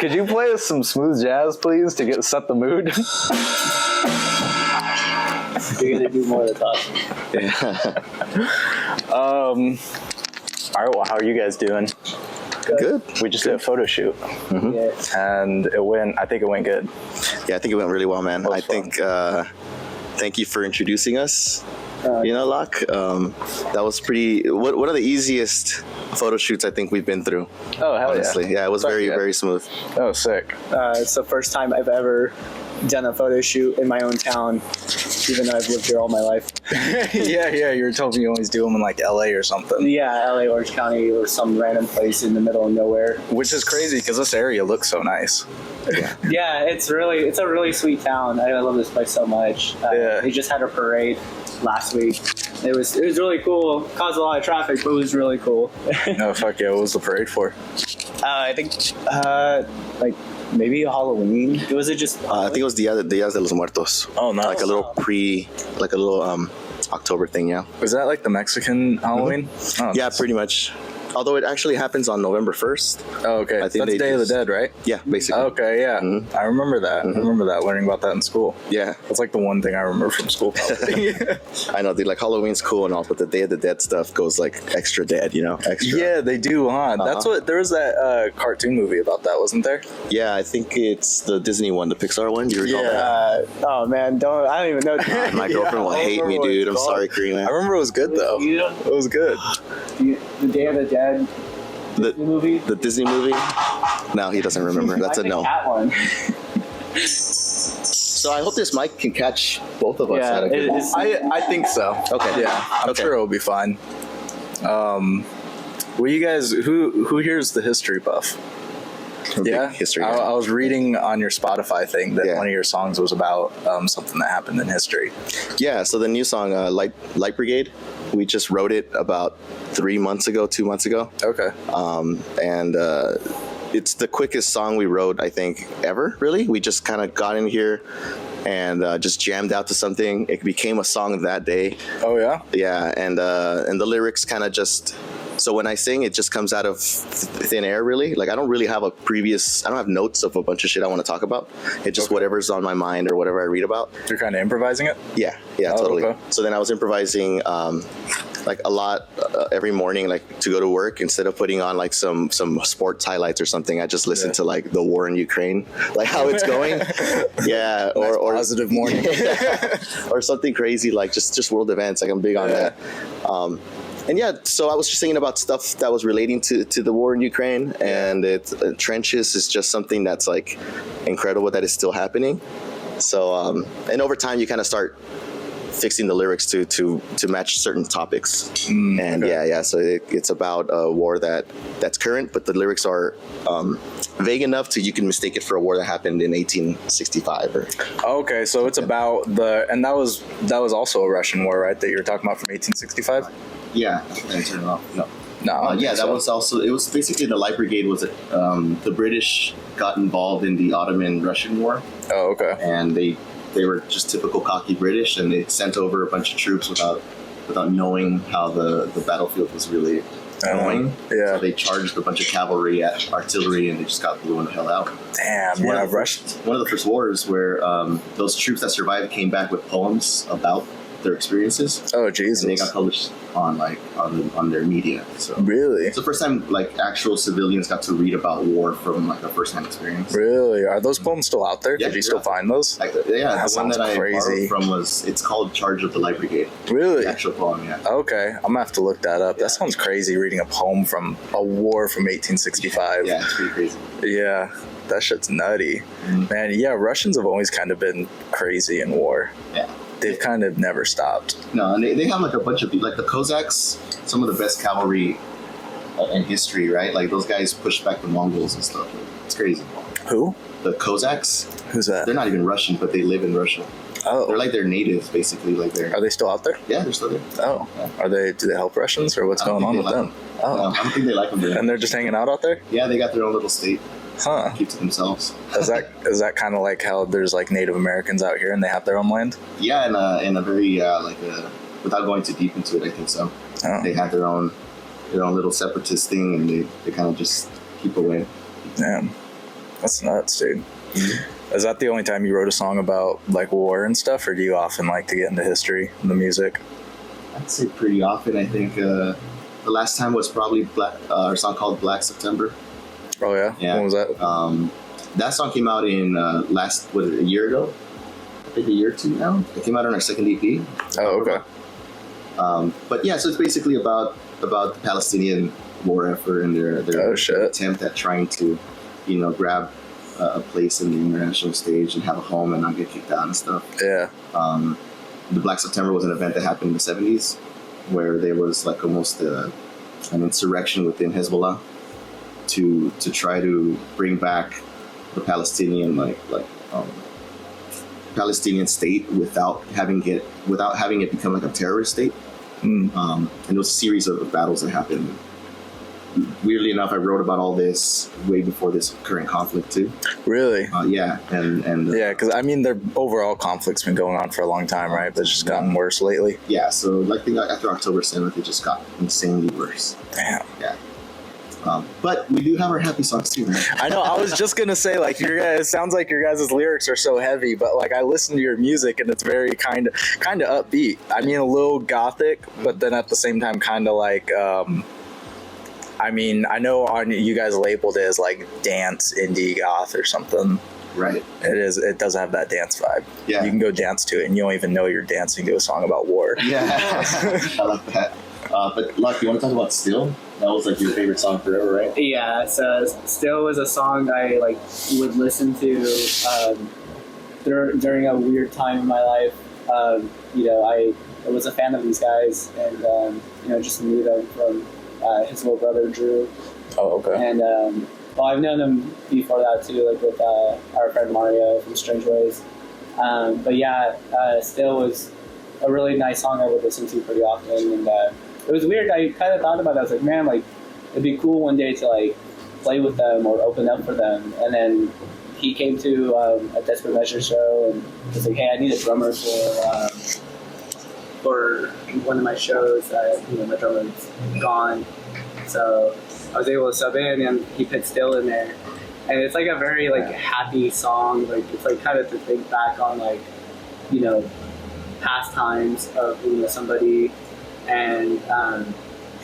Could you play us some smooth jazz, please, to set the mood? You're gonna do more of the talking. Yeah. All right. Well, how are you guys doing? Good. We just did a photo shoot, and I think it went good. Yeah, I think it went really well, man. I think. Thank you for introducing us. Locke. That was pretty. One of the easiest photo shoots I think we've been through. Oh, hell honestly. Yeah, it was very smooth. Oh, sick. It's the first time I've ever done a photo shoot in my own town, even though I've lived here all my life. yeah. You were telling me you always do them in like LA or something. Yeah, LA, Orange County, or some random place in the middle of nowhere. Which is crazy because this area looks so nice. Yeah, it's a really sweet town. I love this place so much. They just had a parade last week. It was really cool. Caused a lot of traffic, but it was really cool. No, fuck yeah. What was the parade for? I think maybe Halloween. Was it just? I think it was Dia de los Muertos. Oh, nice. Like a little October thing. Yeah. Was that like the Mexican Halloween? Mm-hmm. Oh, yeah, pretty much. Although it actually happens on November 1st. Oh, okay. I think that's Day of the Dead, right? Yeah, basically. Okay, yeah. Mm-hmm. I remember that. I remember that, learning about that in school. Yeah. That's like the one thing I remember from school. I know, dude, like Halloween's cool and all, but the Day of the Dead stuff goes like extra dead, Extra. Yeah, they do, huh? That's there was that cartoon movie about that, wasn't there? Yeah, I think it's the Disney one, the Pixar one. Do you recall that? Oh, man, I don't even know. God, my girlfriend will hate me, dude. I'm sorry, Karina. I remember it was good, though. It was good. The Day of the Dead. The Disney movie? No, he doesn't remember. That's a no. Cat one. So I hope this mic can catch both of us. Yeah, I think so. Okay. Yeah, I'm sure it'll be fine. Well, you guys, who here's the history buff? Yeah, history. I was reading on your Spotify thing that one of your songs was about something that happened in history. Yeah, so the new song, Light Brigade, we just wrote it about 2 months ago. Okay. And it's the quickest song we wrote, I think, ever, really. We just kind of got in here and just jammed out to something. It became a song that day. Oh, yeah? Yeah, and the lyrics kind of just... So when I sing, it just comes out of thin air, really. Like, I don't have notes of a bunch of shit I want to talk about. It's just whatever's on my mind or whatever I read about. You're kind of improvising it? Yeah, totally. Okay. So then I was improvising like a lot every morning, like to go to work. Instead of putting on like some sports highlights or something, I just listen to like the war in Ukraine, like how it's going. Yeah, or positive morning. Or something crazy like just world events. Like I'm big on that. And yeah, so I was just thinking about stuff that was relating to the war in Ukraine, and trenches is just something that's like incredible that is still happening. So and over time you kind of start fixing the lyrics to match certain topics. So it's about a war that's current, but the lyrics are vague enough you can mistake it for a war that happened in 1865 Okay, so it's about and that was also a Russian war, right, that you were talking about from 1865? Yeah, I turned it off. No. That was also, it was basically the Light Brigade was the British got involved in the Ottoman-Russian war. Oh, okay. And they were just typical cocky British, and they sent over a bunch of troops without knowing how the battlefield was really going. Yeah. So they charged a bunch of cavalry at artillery, and they just got blown the hell out. Damn, One of the first wars where those troops that survived came back with poems about their experiences. Oh, Jesus. And they got published on their media. So really, it's the first time like actual civilians got to read about war from like a first-hand experience. Really, are those poems still out there? Yeah, Did you still find those? The one that I borrowed from it's called "Charge of the Light Brigade." Really, the actual poem. Yeah. Okay, I'm gonna have to look that up. That sounds crazy. Reading a poem from a war from 1865. Yeah, it's pretty crazy. Yeah. That shit's nutty. Man, yeah, Russians have always kind of been crazy in war. Yeah. They've kind of never stopped. No, and they have like a bunch of, like the Cossacks, some of the best cavalry in history, right? Like those guys pushed back the Mongols and stuff. It's crazy. Who? The Cossacks. Who's that? They're not even Russian, but they live in Russia. Oh. They're like their natives, basically. Are they still out there? Yeah, they're still there. Oh. Yeah. Do they help Russians, or what's going on with them? Oh. No, I don't think they like them there. And they're just hanging out there? Yeah, they got their own little state. Huh. Keep to themselves. Is that kind of like how there's like Native Americans out here and they have their own land? Yeah, in a very without going too deep into it, I think so. Oh. They have their own little separatist thing, and they kind of just keep away. Damn, that's nuts, dude. Is that the only time you wrote a song about like war and stuff, or do you often like to get into history and the music? I'd say pretty often. I think the last time was probably our song called Black September. Oh yeah? When was that? That song came out in a year ago? I think a year or two now. It came out on our second EP. Oh, okay. But yeah, so it's basically about the Palestinian war effort and their attempt at trying to, grab a place in the international stage and have a home and not get kicked out and stuff. Yeah. The Black September was an event that happened in the 70s where there was like almost an insurrection within Hezbollah to try to bring back the Palestinian Palestinian state without having it become like a terrorist state. And there was a series of battles that happened. Weirdly enough, I wrote about all this way before this current conflict too. Really? Yeah, and yeah, because I mean, their overall conflict's been going on for a long time, right? But it's just gotten worse lately. Yeah, so like after October 7th, it just got insanely worse. Damn. Yeah. But we do have our happy songs too, right? I know. I was just gonna say, like, it sounds like your guys' lyrics are so heavy, but like I listen to your music and it's very kind of upbeat. I mean, a little gothic, but then at the same time, kind of like. I mean, I know you guys labeled it as like dance indie goth or something. Right. It is. It does have that dance vibe. Yeah. You can go dance to it, and you don't even know you're dancing to a song about war. Yeah, I like that. But Luck, you want to talk about Still? That was like your favorite song forever, right? Yeah. So Still was a song I like would listen to during a weird time in my life. I was a fan of these guys, and just knew them from his little brother Drew. Oh, okay. And I've known him before that too, like with our friend Mario from Strange Ways. But yeah, Still was a really nice song I would listen to pretty often, and it was weird. I kind of thought about it. I was like, man, like it'd be cool one day to like play with them or open up for them. And then he came to a Desperate Measures show and was like, hey, I need a drummer for one of my shows. My drummer's gone, so I was able to sub in, and he put Still in there. And it's like a very like happy song. Like it's like kind of to think back on like past times of somebody, and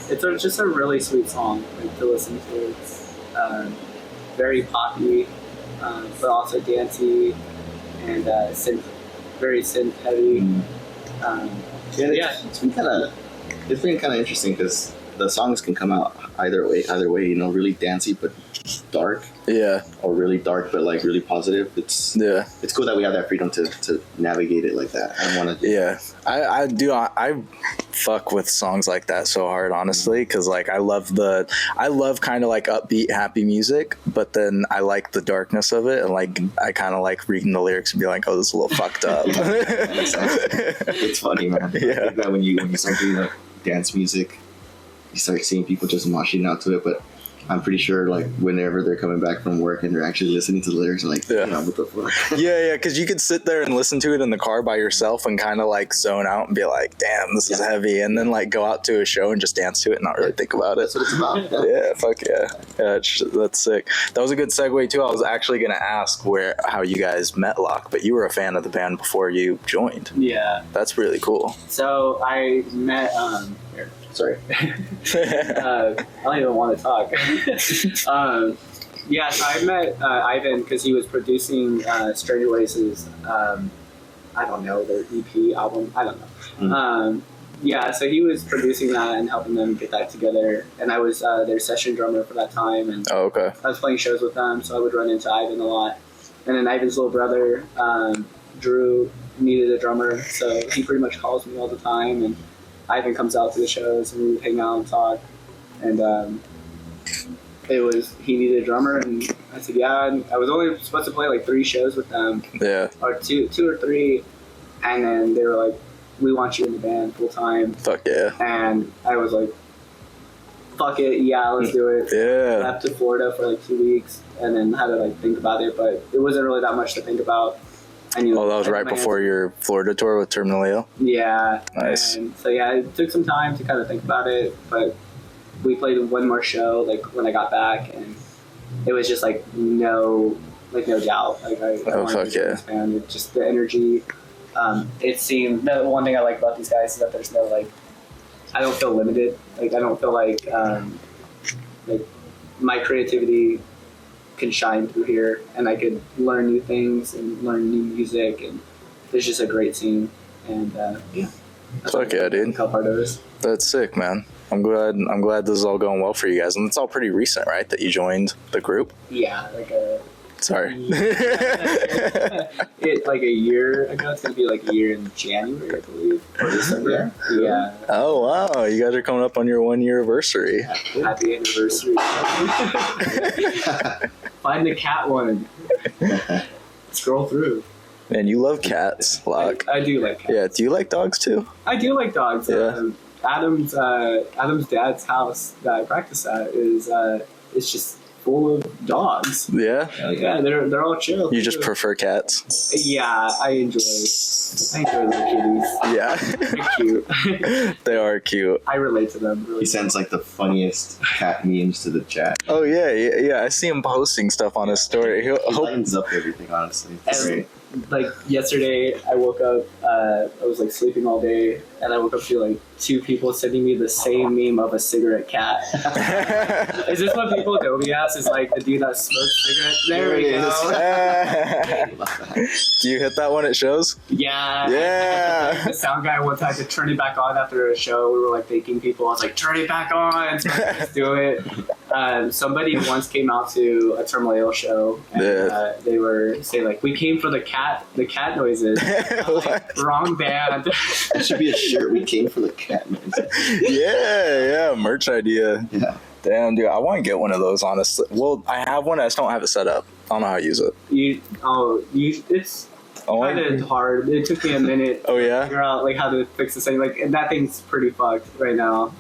it's just a really sweet song like to listen to. It's very poppy, but also dancey and very synth heavy. It's been kind of interesting because the songs can come out either way, really dancey but dark. Yeah. Or really dark but like really positive. It's cool that we have that freedom to navigate it like that. I don't want to. Yeah, I do. I fuck with songs like that so hard, honestly, because like I love kind of like upbeat, happy music, but then I like the darkness of it, and like I kind of like reading the lyrics and be like, oh, this is a little fucked up. It's funny, man. Yeah. I think that when you start doing like dance music, you start seeing people just moshing out to it, but I'm pretty sure like whenever they're coming back from work and they're actually listening to the lyrics, like, what the fuck? Yeah, because you could sit there and listen to it in the car by yourself and kind of like zone out and be like, damn, this is heavy, and then like go out to a show and just dance to it and not really think about it. That's what it's about. Yeah, fuck yeah. That's sick. That was a good segue too. I was actually gonna ask how you guys met Locke, but you were a fan of the band before you joined. Yeah, that's really cool. So I met Sorry. I don't even want to talk. So I met Ivan because he was producing Strange Ways' I don't know, their EP album. I don't know. Mm-hmm. So he was producing that and helping them get that together. And I was their session drummer for that time. And oh, okay. I was playing shows with them, so I would run into Ivan a lot. And then Ivan's little brother, Drew, needed a drummer, so he pretty much calls me all the time. And Ivan comes out to the shows and we would hang out and talk. And he needed a drummer, and I said, yeah. And I was only supposed to play like 3 shows with them. Yeah. Or two or 3. And then they were like, we want you in the band full time. Fuck yeah. And I was like, fuck it, yeah, let's do it. Yeah. I left to Florida for like 2 weeks and then had to like think about it, but it wasn't really that much to think about. I knew that was right before your Florida tour with Terminal Ale? Yeah. Nice. And so yeah, it took some time to kind of think about it, but we played one more show like when I got back, and it was just like no doubt. Like I Oh, wanted fuck to be in yeah. this band. It just the energy. It seemed the one thing I like about these guys is that there's no like, I don't feel limited. Like I don't feel like my creativity can shine through here, and I could learn new things and learn new music, and it's just a great scene. And yeah, Fuck yeah, dude. how part of this. That's sick, man. I'm glad this is all going well for you guys, and it's all pretty recent, right? That you joined the group. Yeah, like a. Sorry. It like a year ago. It's gonna be like a year in January, I believe, or December. Yeah. Oh wow, you guys are coming up on your 1 year anniversary. Happy anniversary. Find the cat one. Scroll through. Man, you love cats, Locke. I do like cats. Yeah, do you like dogs too? I do like dogs. Yeah. Adam's dad's house that I practice at is it's just full of dogs. Yeah. Yeah, they're all chill. You just prefer cats? Yeah, I enjoy little kitties. Yeah. They're cute. They are cute. I relate to them really. He sends like the funniest cat memes to the chat. Oh yeah. I see him posting stuff on his story. He lightens up everything, honestly. It's And, great. like yesterday, I woke up. I was like sleeping all day, and I woke up to like 2 people sending me the same meme of a cigarette cat. Is this what people know me as? Is like the dude that smokes cigarettes? There we There it go. Do you hit that one at shows? Yeah. Yeah. The sound guy once had to turn it back on after a show. We were like thanking people. I was like, turn it back on. So let's do it. Somebody once came out to a Termaleo show, and Yeah. they were saying like, we came for the cat noises. Like, wrong band. It should be a shirt. We came for the cat noise. Yeah, merch idea. Yeah. Damn, dude, I want to get one of those, honestly. Well, I have one, I just don't have it set up. I don't know how to use it. It's Oh, kind of hard. It took me a minute Oh, to yeah? figure out like how to fix this thing. Like, and that thing's pretty fucked right now.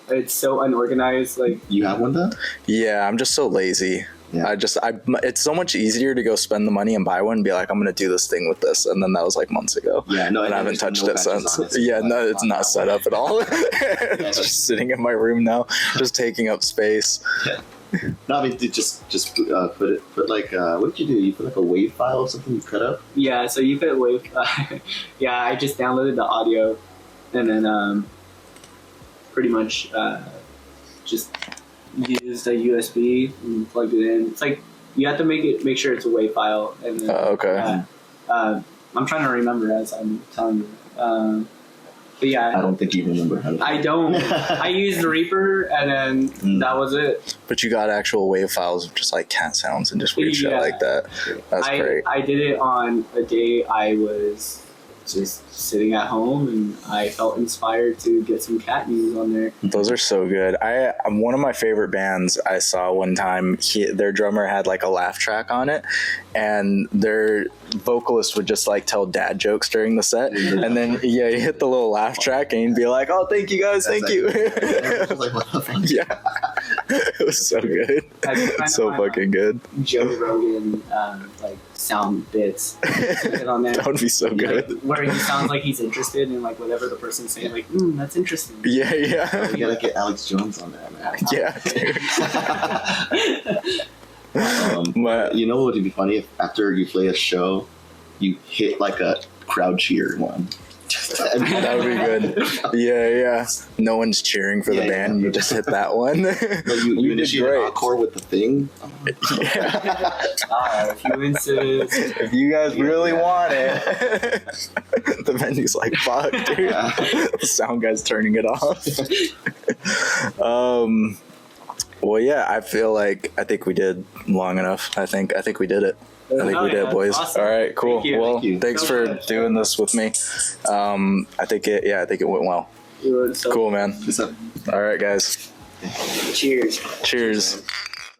It's so unorganized. Like, You have one though? Yeah, I'm just so lazy. Yeah. It's so much easier to go spend the money and buy one and be like, I'm going to do this thing with this. And then that was like months ago. Yeah, no, And I haven't there's touched no it patches since. on it. Yeah, no, it's not set up at all. It's just sitting in my room now, just taking up space. No, I mean, dude, just put like what did you do? You put like a wave file or something you cut up? yeah, so you could wave. Yeah, I just downloaded the audio, and then pretty much just used a USB and plugged it in. It's like you have to make sure it's a WAV file, and then, Okay. I'm trying to remember as I'm telling you. But I yeah, don't think you remember how to. I don't. I used Reaper, and then that was it. But you got actual wave files of just like cat sounds and just weird shit Yeah. like that. That's great. I did it on a day I was just sitting at home, and I felt inspired to get some cat news on there. Those are so good. I'm one of my favorite bands I saw one time. Their drummer had like a laugh track on it, and their vocalist would just like tell dad jokes during the set, and then you hit the little laugh track and he'd be like, "Oh, thank you guys, thank you." Just like, what the fuck? Yeah, it was so good, I've been trying to so find, fucking good. Joe Rogan like sound bits get on there. That would be so Like, good. where he sounds like he's interested in like whatever the person's saying. Like, that's interesting. Yeah, You yeah, gotta get Alex Jones on that, man. yeah. Dude. You know what would be funny if after you play a show, you hit like a crowd cheer one. That would be good. Yeah. No one's cheering for the Yeah, band. yeah. You just hit that one. No, you did initiate an great. encore with the thing. Yeah. If you insist. If you guys really Yeah. want it. The venue's like, fuck, dude. Yeah. The sound guy's turning it off. Well, yeah, I think we did long enough. I think we did it. I think we did, boys. Awesome. All right, cool. Thank you. Well, Thank you. thanks So for much. doing this with me. I think it went well. You were so Cool, man. What's up? All right, guys. Cheers. Cheers.